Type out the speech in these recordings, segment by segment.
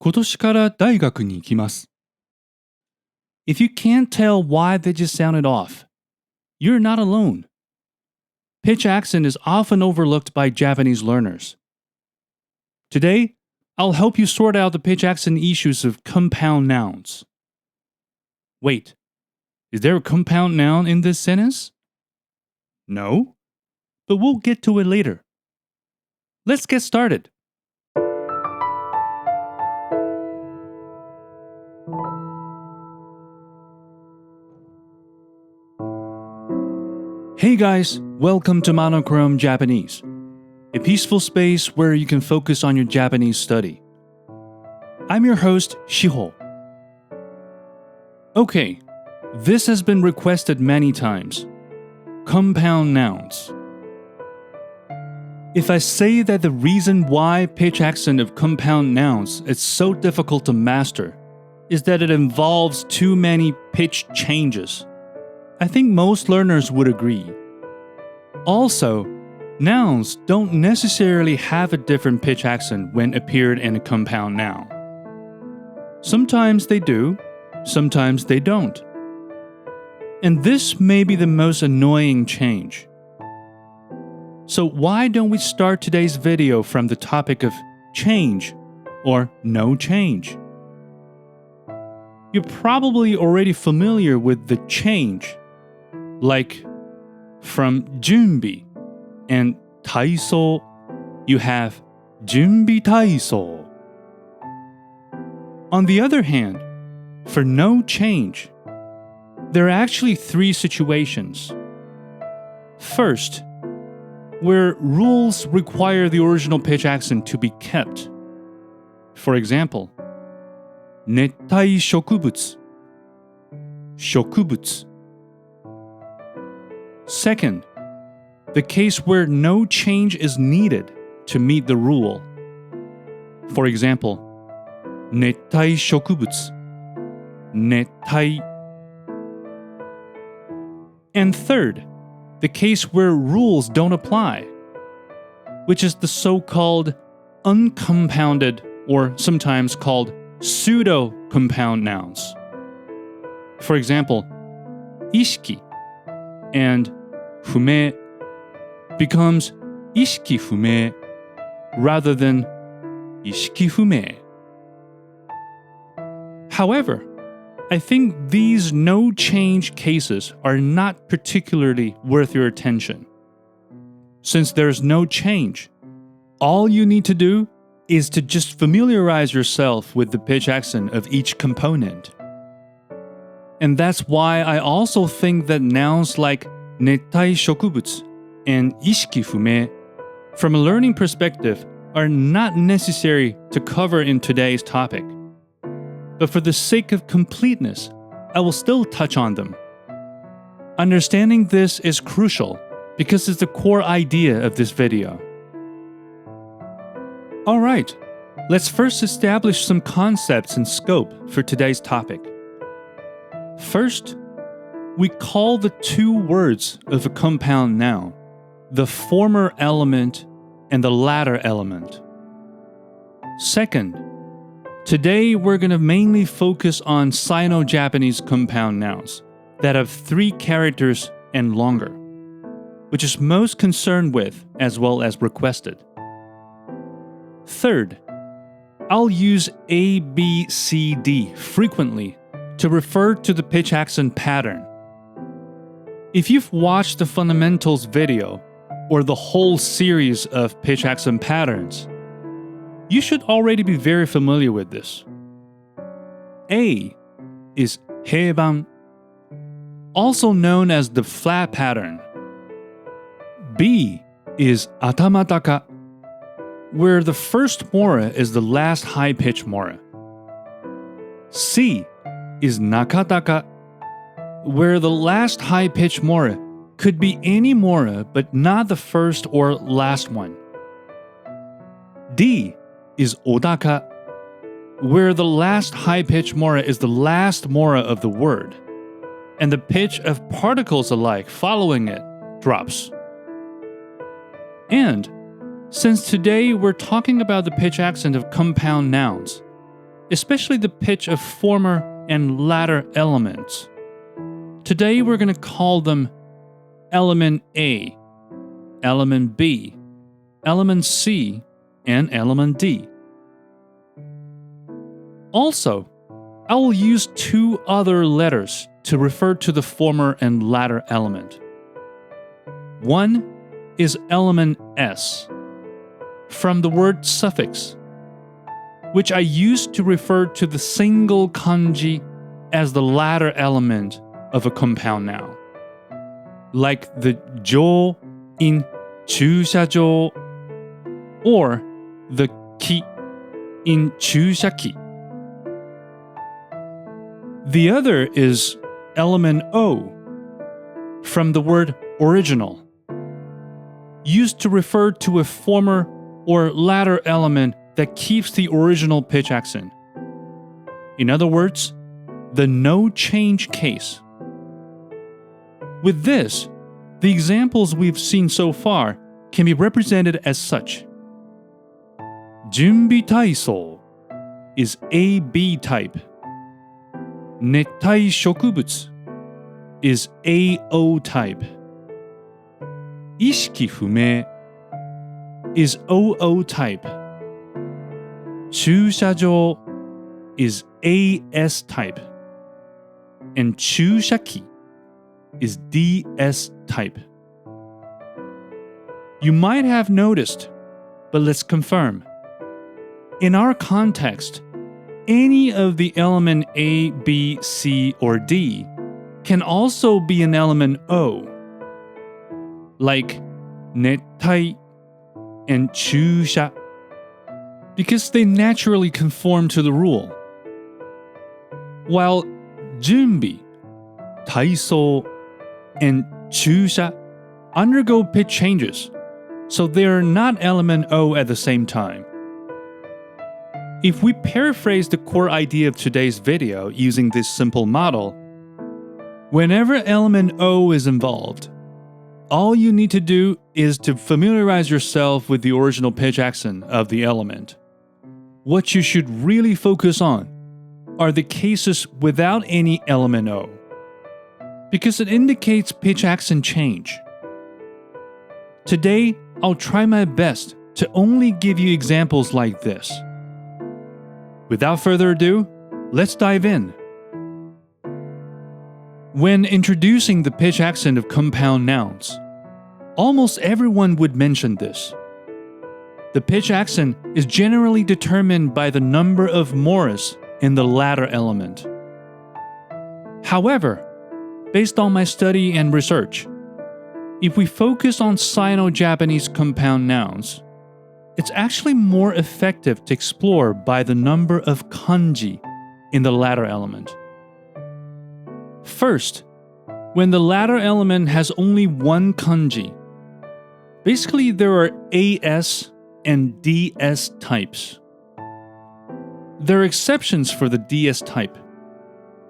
今年から大学に行きます。If you can't tell why they just sounded off, you're not alone. Pitch accent is often overlooked by Japanese learners. Today, I'll help you sort out the pitch accent issues of compound nouns. Wait, is there a compound noun in this sentence? No, but we'll get to it later. Let's get started. Hey guys, welcome to Monochrome Japanese, a peaceful space where you can focus on your Japanese study. I'm your host, Shiho. Okay, this has been requested many times. Compound nouns. If I say that the reason why pitch accent of compound nouns is so difficult to master is that it involves too many pitch changes, I think most learners would agree. Also, nouns don't necessarily have a different pitch accent when appeared in a compound noun. Sometimes they do, sometimes they don't. And this may be the most annoying change. So why don't we start today's video from the topic of change or no change? You're probably already familiar with the change, like from junbi and taiso, you have junbi taiso. On the other hand, for no change, there are actually three situations. First, where rules require the original pitch accent to be kept. For example, 熱帯植物, 植物. Second, the case where no change is needed to meet the rule. For example, 熱帯植物, 熱帯. And third, the case where rules don't apply, which is the so-called uncompounded or sometimes called pseudo-compound nouns. For example, 意識 and 不明 becomes 意識不明 rather than 意識不明. However, I think these no-change cases are not particularly worth your attention. Since there's no change, all you need to do is to just familiarize yourself with the pitch accent of each component. And that's why I also think that nouns like 熱帯植物 and 意識不明, from a learning perspective, are not necessary to cover in today's topic. But for the sake of completeness, I will still touch on them. Understanding this is crucial because it's the core idea of this video. Alright, let's first establish some concepts and scope for today's topic. First, we call the two words of a compound noun the former element and the latter element. Second, today we're going to mainly focus on Sino-Japanese compound nouns that have 3 characters and longer, which is most concerned with as well as requested. Third, I'll use A, B, C, D frequently to refer to the pitch accent pattern. If you've watched the fundamentals video or the whole series of pitch accent patterns, you should already be very familiar with this. A is 平板, also known as the flat pattern. B is 頭高, where the first mora is the last high-pitch mora. C is 中高, where the last high-pitch mora could be any mora but not the first or last one. D is お高, where the last high-pitch mora is the last mora of the word, and the pitch of particles alike following it drops. And since today we're talking about the pitch accent of compound nouns, especially the pitch of former and latter elements. Today we're going to call them element A, element B, element C, and element D. Also, I will use two other letters to refer to the former and latter element. One is element S, from the word suffix, which I use to refer to the single kanji as the latter element of a compound noun, like the jo in 駐車場 or the ki in 注射器. The other is element O, from the word original, used to refer to a former or latter element that keeps the original pitch accent. In other words, the no change case. With this, the examples we've seen so far can be represented as such. 準備体操 is AB type. 熱帯植物 is AO type. 意識不明 is OO type. 駐車場 is AS type. And 注射器 is DS type. You might have noticed, but let's confirm. In our context, any of the element A, B, C, or D can also be an element O, like 熱帯 and 注射, because they naturally conform to the rule. While 準備, 体操, and 注射 undergo pitch changes, so they are not element O at the same time. If we paraphrase the core idea of today's video using this simple model, whenever element O is involved, all you need to do is to familiarize yourself with the original pitch accent of the element. What you should really focus on are the cases without any element O, because it indicates pitch accent change. Today, I'll try my best to only give you examples like this. Without further ado, let's dive in. When introducing the pitch accent of compound nouns, almost everyone would mention this. The pitch accent is generally determined by the number of moras in the latter element. However, based on my study and research, if we focus on Sino-Japanese compound nouns, it's actually more effective to explore by the number of kanji in the latter element. First, when the latter element has only one kanji, basically there are AS and DS types. There are exceptions for the DS type,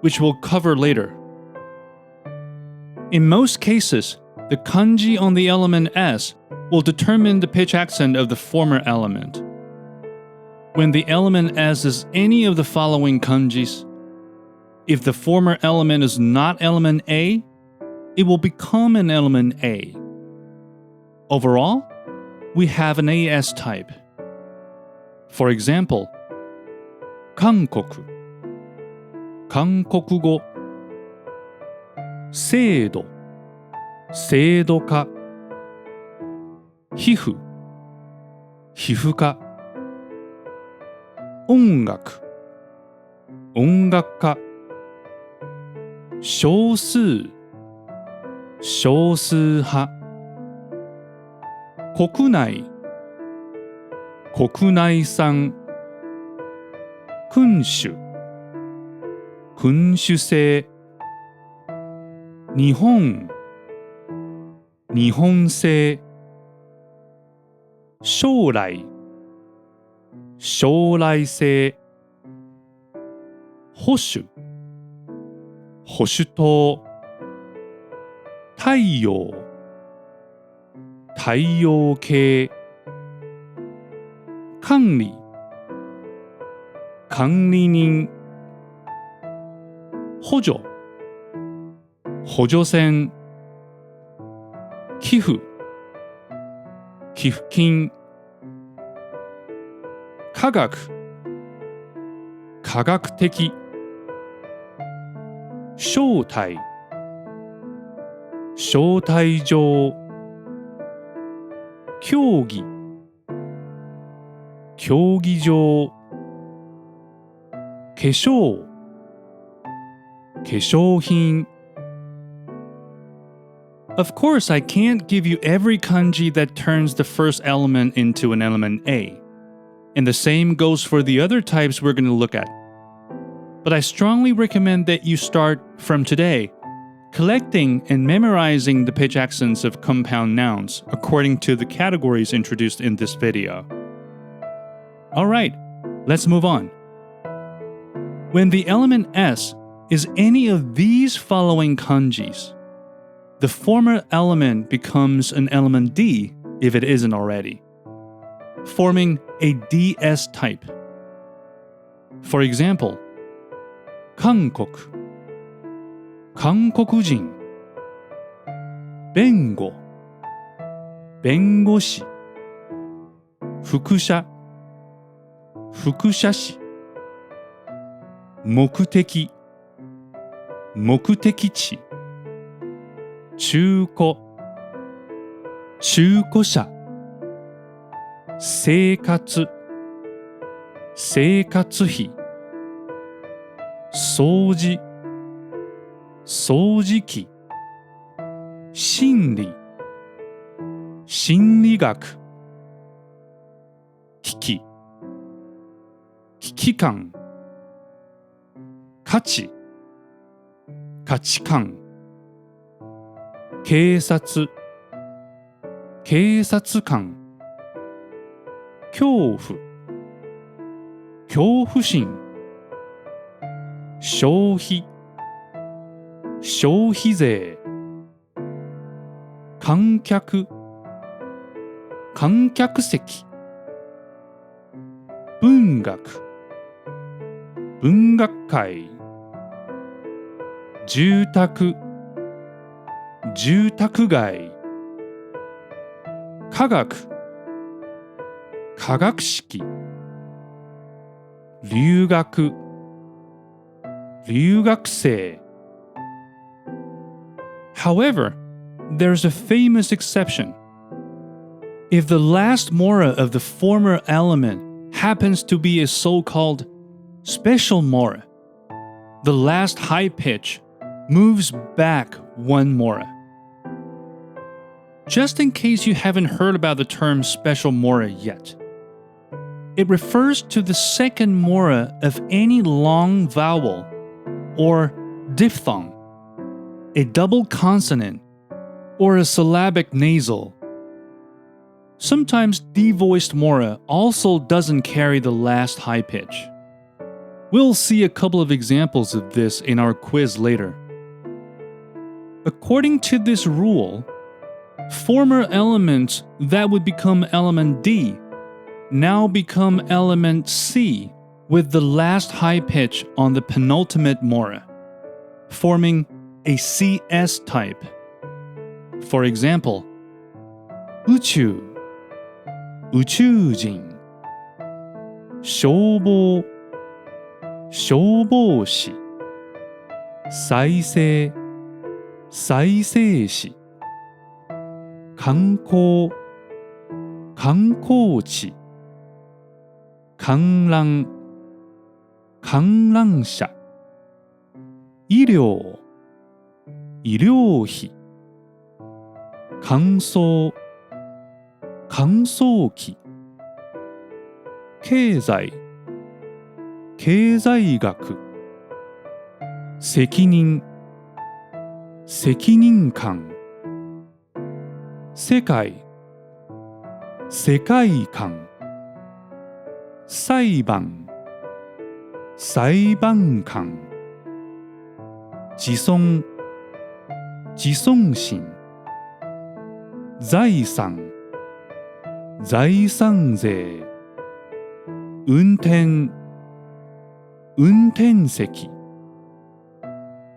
which we'll cover later. In most cases, the kanji on the element S will determine the pitch accent of the former element. When the element S is any of the following kanjis, if the former element is not element A, it will become an element A. Overall, we have an AS type. For example, 韓国, 韓国語, 制度, 制度化, 皮膚, 皮膚科, 音楽, 音楽家, 少数, 少数派, 国内, 国内産, 君主, 君主制, 日本, 日本製, 将来, 将来性, 保守, 保守党, 太陽, 太陽系, 管理,管理人、補助、補助線、寄付、寄付金、科学、科学的、招待、招待状、競技、競技場、化粧、化粧品。Of course, I can't give you every kanji that turns the first element into an element A. And the same goes for the other types we're going to look at. But I strongly recommend that you start from today, collecting and memorizing the pitch accents of compound nouns according to the categories introduced in this video. Alright, let's move on. When the element S is any of these following kanjis, the former element becomes an element D if it isn't already, forming a DS type. For example, 韓国、韓国人、弁護、弁護士、副社、副社士、目的、目的地、中古、中古車、生活、生活費、掃除、掃除機、心理、心理学、危機、危機感、価値、価値観、警察、警察官、恐怖、恐怖心、消費、消費税、観客、観客席、文学、文学会、住宅、住宅街、科学、科学式、留学、留学生。However, there's a famous exception. If the last mora of the former element happens to be a so-called special mora, the last high pitch moves back one mora. Just in case you haven't heard about the term special mora yet, it refers to the second mora of any long vowel or diphthong, a double consonant, or a syllabic nasal. Sometimes D-voiced mora also doesn't carry the last high pitch. We'll see a couple of examples of this in our quiz later. According to this rule, former elements that would become element D now become element C with the last high pitch on the penultimate mora, forming a CS type. For example, 宇宙、宇宙人、消防、消防士、再生、再生士、観光、観光地、観覧、観覧車、医療、医療費、乾燥、乾燥機、経済、経済学、責任、責任感、世界、世界観、裁判、裁判官、自尊、自尊心、財産、財産税、運転、運転席、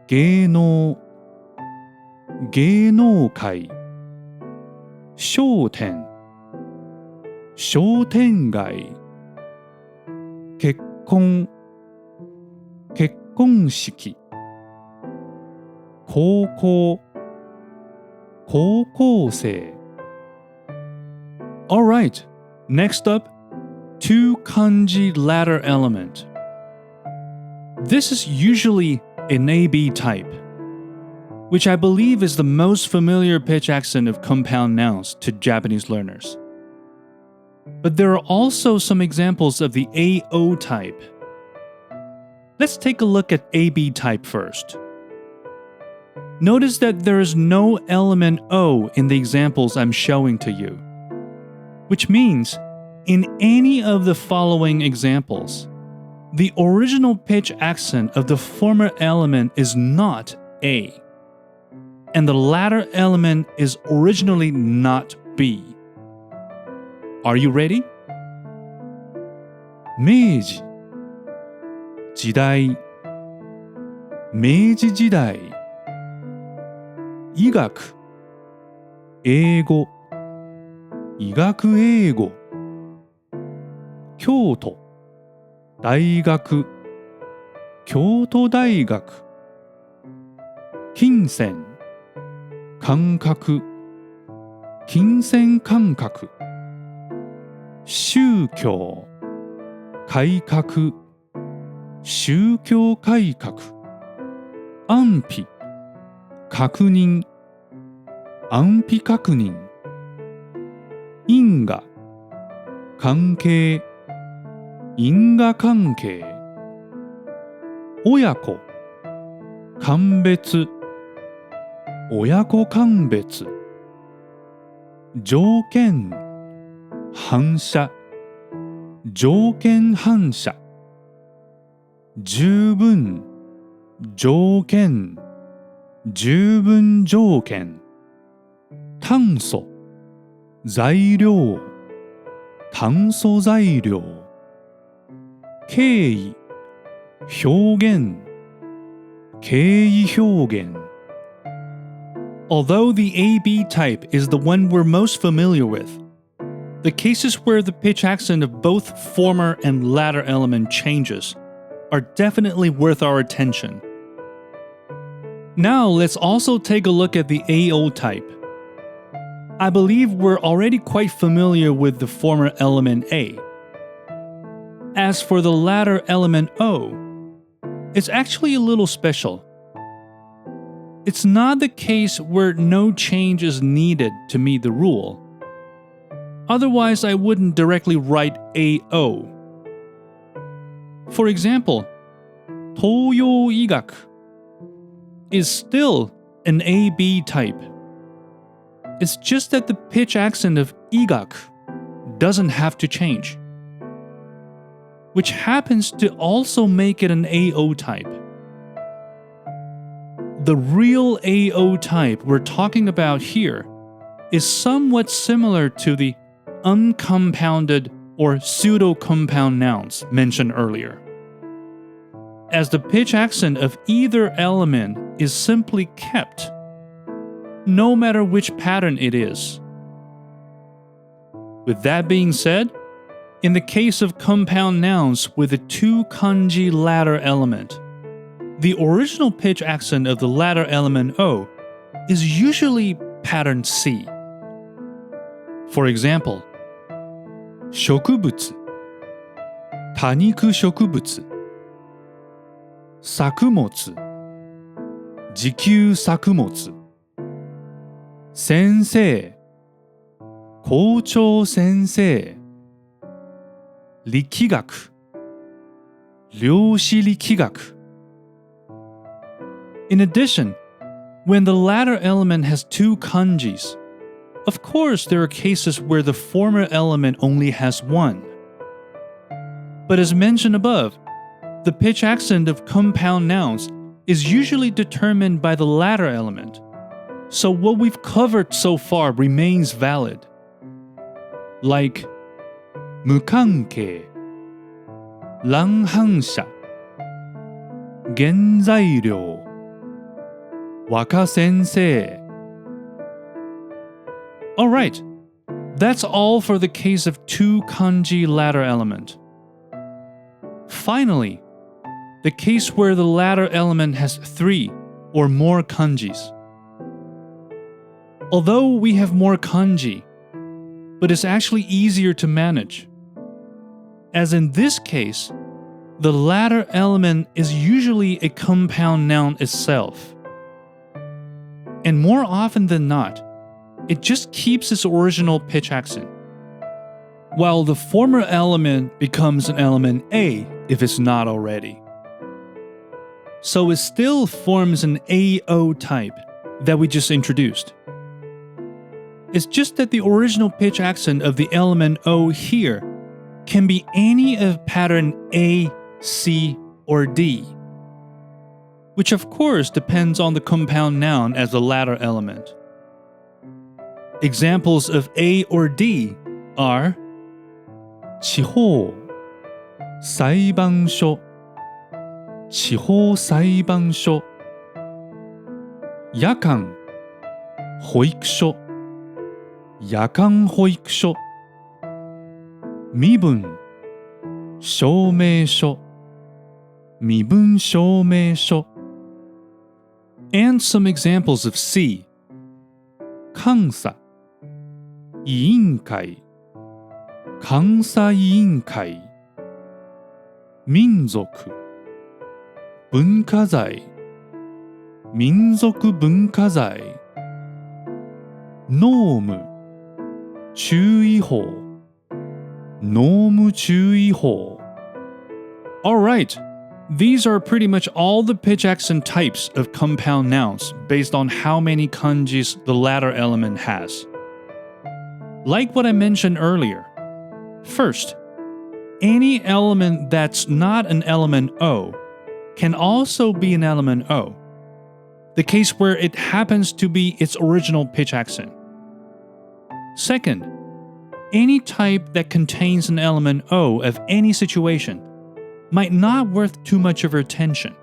芸能、芸能界、商店、商店街、結婚、結婚式、高校、高校生。Alright, next up, two kanji latter element. This is usually an AB type, which I believe is the most familiar pitch accent of compound nouns to Japanese learners. But there are also some examples of the AO type. Let's take a look at AB type first. Notice that there is no element O in the examples I'm showing to you, which means in any of the following examples, the original pitch accent of the former element is not A, and the latter element is originally not B. Are you ready? 明治、時代、明治時代、医学、英語、医学英語、京都、大学、京都大学、金銭、感覚、金銭感覚、宗教、改革、宗教改革、安否、確認、安否確認、因果、関係、因果関係、親子、鑑別、親子鑑別、条件、反射、条件反射、十分、条件、十分条件、炭素、材料、炭素材料、敬意、表現、敬意表現。Although the AB type is the one we're most familiar with, the cases where the pitch accent of both former and latter element changes are definitely worth our attention. Now let's also take a look at the AO type. I believe we're already quite familiar with the former element A. As for the latter element O, it's actually a little special. It's not the case where no change is needed to meet the rule. Otherwise, I wouldn't directly write AO. For example, 東洋医学 is still an AB type. It's just that the pitch accent of 医学 doesn't have to change, which happens to also make it an AO type. The real AO type we're talking about here is somewhat similar to the uncompounded or pseudo-compound nouns mentioned earlier, as the pitch accent of either element is simply kept, no matter which pattern it is. With that being said, in the case of compound nouns with a two kanji latter element, the original pitch accent of the latter element O is usually pattern C. For example, 植物、多肉植物、作物、自給作物、先生、校長先生、力学、量子力学。In addition, when the latter element has two kanjis, of course there are cases where the former element only has one. But as mentioned above, the pitch accent of compound nouns is usually determined by the latter element, so what we've covered so far remains valid. Like 無関係、乱反射、原材料若先生 Alright, that's all for the case of two kanji latter element. Finally, the case where the latter element has three or more kanjis. Although we have more kanji, but it's actually easier to manage. As in this case, the latter element is usually a compound noun itself. And more often than not, it just keeps its original pitch accent, while the former element becomes an element A if it's not already. So it still forms an AO type that we just introduced. It's just that the original pitch accent of the element O here can be any of pattern A, C, or D, which of course depends on the compound noun as the latter element. Examples of A or D are 地方裁判所地方裁判所夜間保育所夜間保育所身分証明書身分証明書 And some examples of C 監査委員会監査委員会民族文化財民族文化財ノーム注意報ノーム注意報 Alright, these are pretty much all the pitch accent types of compound nouns based on how many kanjis the latter element has. Like what I mentioned earlier, first, any element that's not an element O can also be an element O, the case where it happens to be its original pitch accent. Second, any type that contains an element O of any situation might not worth too much of your attention,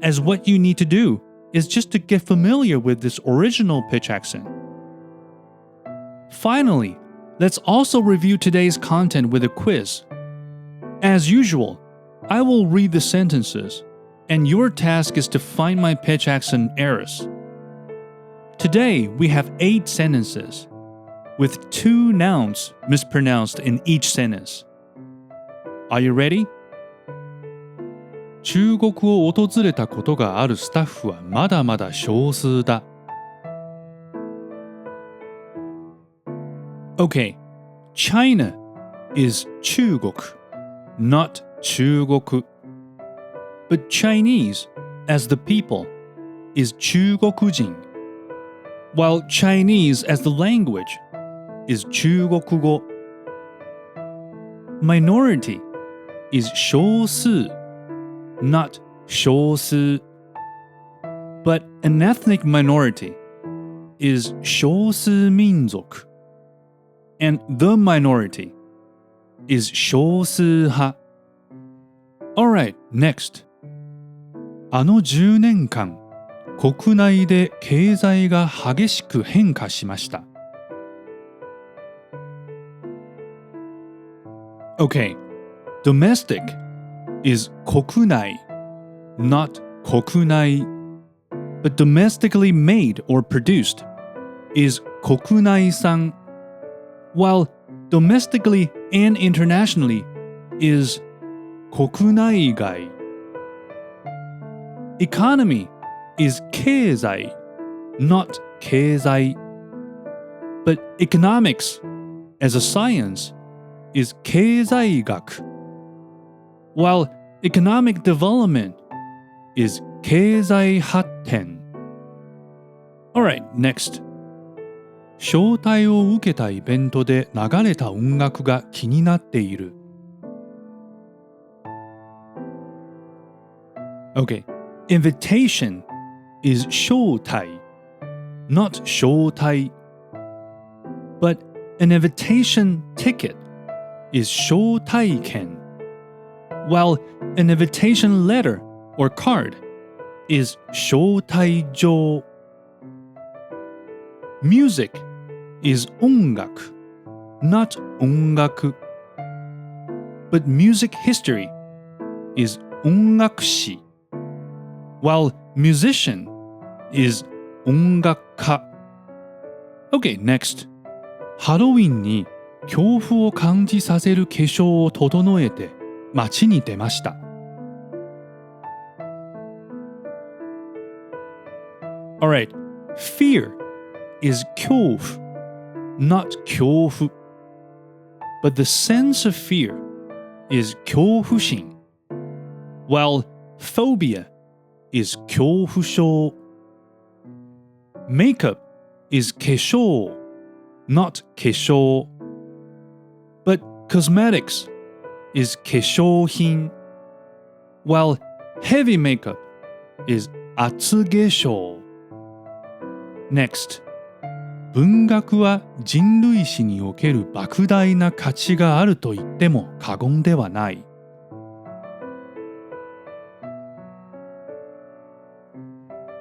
as what you need to do is just to get familiar with this original pitch accent. Finally, let's also review today's content with a quiz. As usual, I will read the sentences, and your task is to find my pitch accent errors. Today, we have 8 sentences, with 2 nouns mispronounced in each sentence. Are you ready? 中国を訪れたことがあるスタッフはまだまだ少数だ。Okay, China is 中国, not 中国. But Chinese, as the people, is 中国人, while Chinese as the language is 中国語. Minority is 少数, not 少数. But an ethnic minority is 少数民族. And the minority is 少数派. Alright, next. あの10年間、国内で経済が激しく変化しました。Okay, domestic is 国内, not 国内. But domestically made or produced is 国内産, while domestically and internationally is 国内外. Economy is 経済, not 経済. But economics, as a science, is 経済学, while economic development is 経済発展. Alright, next. 招待を受けたイベントで流れた音楽が気になっている。Okay, invitation is 招待, not 招待. But an invitation ticket is 招待券, while an invitation letter or card is 招待状. Music is 音楽, not 音楽. But music history is 音楽史, while musician is 音楽家. Okay, next. ハロウィンに恐怖を感じさせる化粧を整えて街に出ました。Alright, fear is 恐怖, not 恐怖. But the sense of fear is 恐怖心, while phobia is 恐怖症. Makeup is 化粧, not 化粧. But cosmetics is 化粧品, while heavy makeup is 厚化粧. Next. 文学は人類史における莫大な価値があると言っても過言ではない。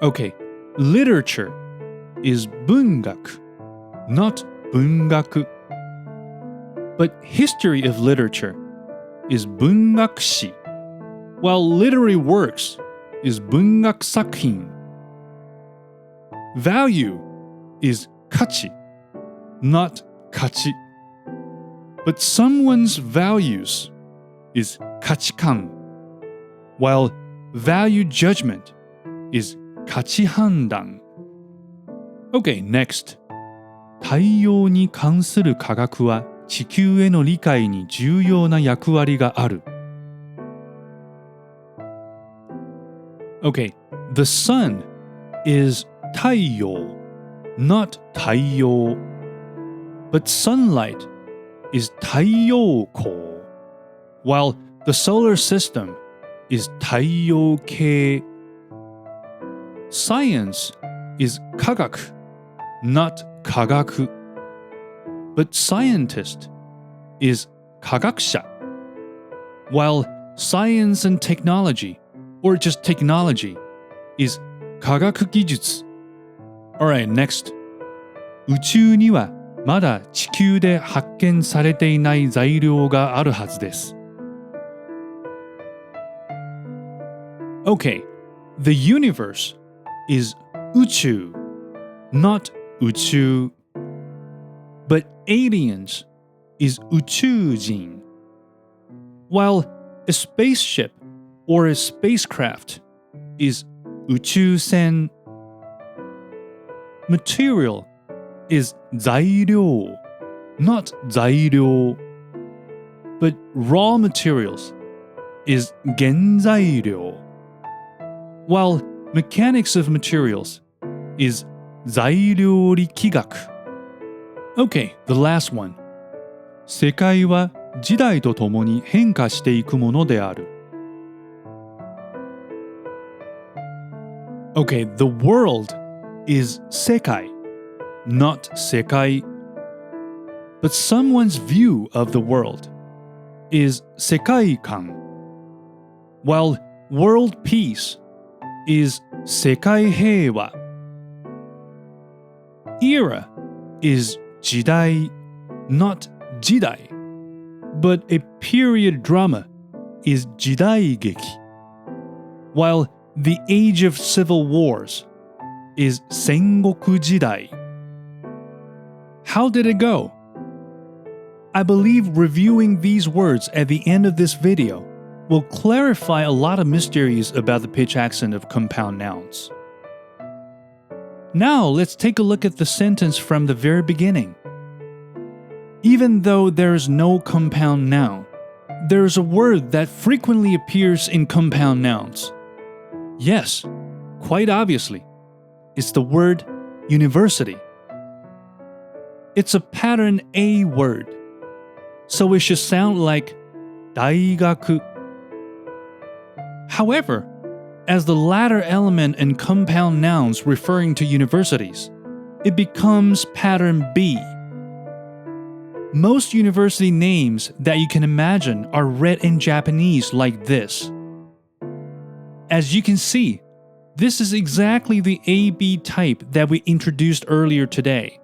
Okay, literature is 文学, not 文学. But history of literature is 文学史, while literary works is 文学作品. Value is 価値, not 価値. But someone's values is 価値観, while value judgment is 価値判断. Okay, next. 太陽に関する科学は地球への理解に重要な役割がある。Okay, the sun is 太陽, not 太陽. But sunlight is 太陽光, while the solar system is 太陽系. Science is 科学, not 科学. But scientist is 科学者, while science and technology, or just technology, is 科学技術. Alright, next. 宇宙にはまだ地球で発見されていない材料があるはずです。Okay, the universe is 宇宙, not 宇宙. But aliens is 宇宙人, while a spaceship or a spacecraft is 宇宙船. Material is 材料, not 材料. But raw materials is 原材料, while mechanics of materials is 材料力学. Okay, the last one. 世界は時代とともに変化していくものである。Okay, the world is 世界, not 世界. But someone's view of the world is 世界観, while world peace is 世界平和. Era is 時代, not 時代. But a period drama is 時代劇, while the age of civil wars is 戦国時代. How did it go? I believe reviewing these words at the end of this video will clarify a lot of mysteries about the pitch accent of compound nouns. Now let's take a look at the sentence from the very beginning. Even though there's no compound noun, there's a word that frequently appears in compound nouns. Yes, quite obviously, it's the word university. It's a pattern A word, so it should sound like 大学. However, as the latter element in compound nouns referring to universities, it becomes pattern B. Most university names that you can imagine are read in Japanese like this. As you can see, this is exactly the AB type that we introduced earlier today,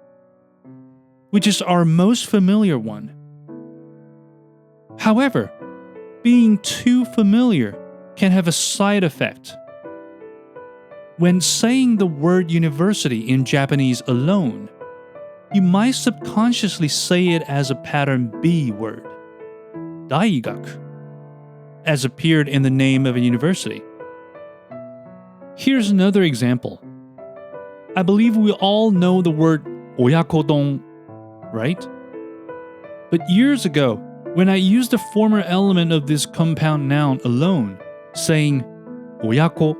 which is our most familiar one. However, being too familiar can have a side effect. When saying the word university in Japanese alone, you might subconsciously say it as a pattern B word, 大学, as appeared in the name of a university. Here's another example. I believe we all know the word oyakodon, right? But years ago, when I used the former element of this compound noun alone, saying oyako,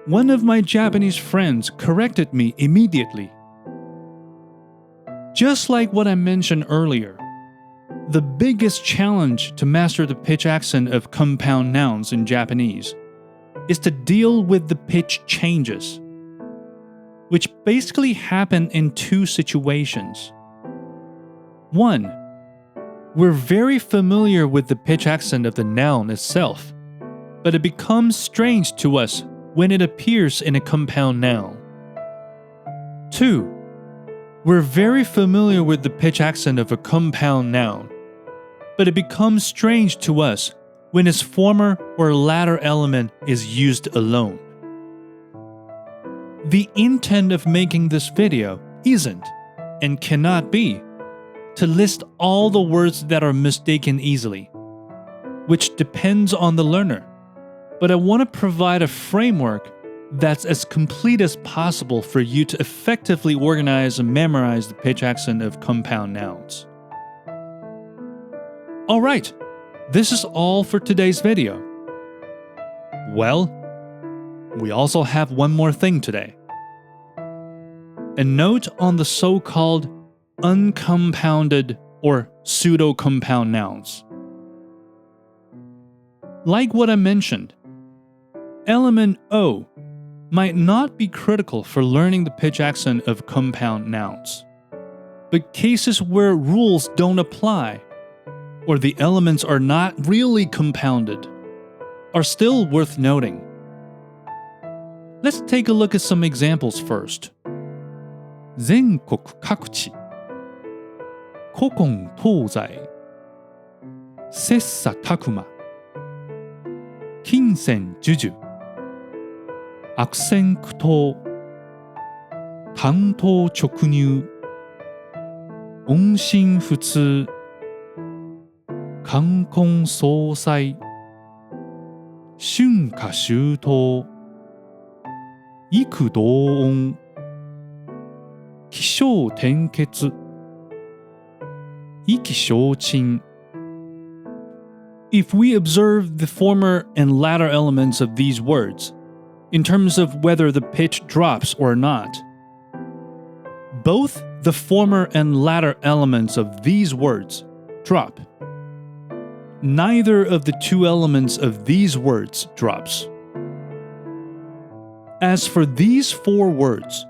one of my Japanese friends corrected me immediately. Just like what I mentioned earlier, the biggest challenge to master the pitch accent of compound nouns in Japanese is to deal with the pitch changes, which basically happen in two situations. One, we're very familiar with the pitch accent of the noun itself, but it becomes strange to us when it appears in a compound noun. Two, we're very familiar with the pitch accent of a compound noun, but it becomes strange to us when its former or latter element is used alone. The intent of making this video isn't, and cannot be, to list all the words that are mistaken easily, which depends on the learner, but I want to provide a framework that's as complete as possible for you to effectively organize and memorize the pitch accent of compound nouns. Alright, this is all for today's video. Well, we also have one more thing today. A note on the so-called uncompounded or pseudo-compound nouns. Like what I mentioned, element O might not be critical for learning the pitch accent of compound nouns, but cases where rules don't apply or the elements are not really compounded are still worth noting. Let's take a look at some examples first. 全国各地、古今東西、切磋琢磨、金銭授受、悪戦苦闘、単刀直入、音信不通、冠婚葬祭、春夏秋冬、幾同音、起承転結、意気消沈。If we observe the former and latter elements of these words, in terms of whether the pitch drops or not, both the former and latter elements of these words drop. Neither of the two elements of these words drops. As for these four words,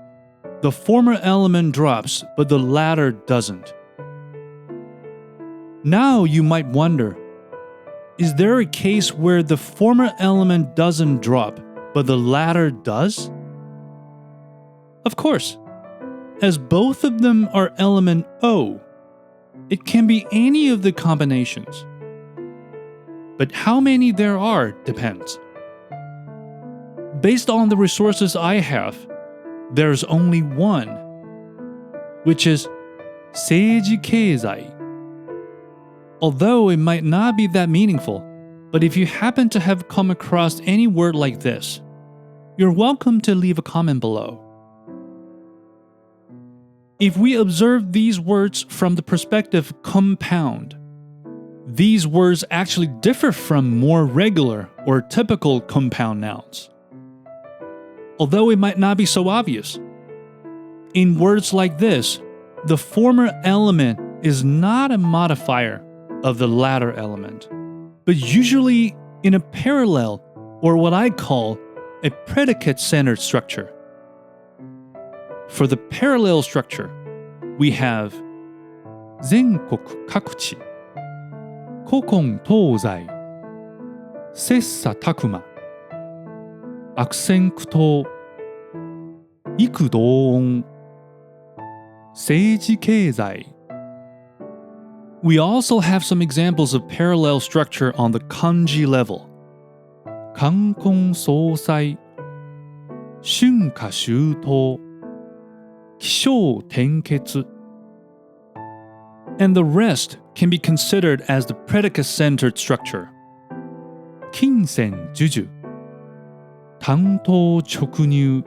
the former element drops, but the latter doesn't. Now you might wonder, is there a case where the former element doesn't drop, but the latter does? Of course, as both of them are element O, it can be any of the combinations. But how many there are depends. Based on the resources I have, there's only one, which is 政治経済. Although it might not be that meaningful, but if you happen to have come across any word like this, you're welcome to leave a comment below. If we observe these words from the perspective compound, these words actually differ from more regular or typical compound nouns. Although it might not be so obvious. In words like this, the former element is not a modifier of the latter element, but usually in a parallel or what I call a predicate-centered structure. For the parallel structure, we have 全国各地、古今東西、切磋琢磨、悪戦苦闘、異口同音、政治経済。We also have some examples of parallel structure on the kanji level. 冠婚葬祭、春夏秋冬、起承転結。And the rest can be considered as the predicate-centered structure. 金銭授受、単刀直入、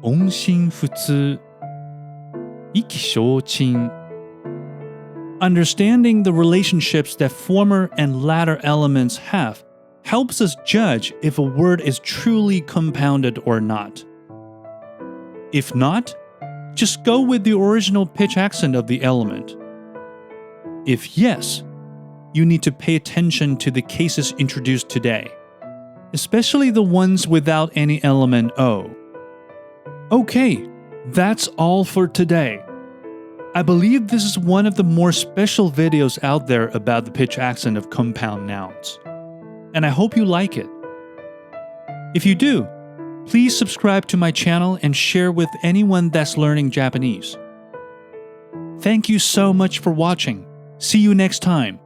音信不通、意気消沈。Understanding the relationships that former and latter elements have helps us judge if a word is truly compounded or not. If not, just go with the original pitch accent of the element. If yes, you need to pay attention to the cases introduced today, especially the ones without any element O. Okay, that's all for today. I believe this is one of the more special videos out there about the pitch accent of compound nouns, and I hope you like it. If you do, please subscribe to my channel and share with anyone that's learning Japanese. Thank you so much for watching. See you next time.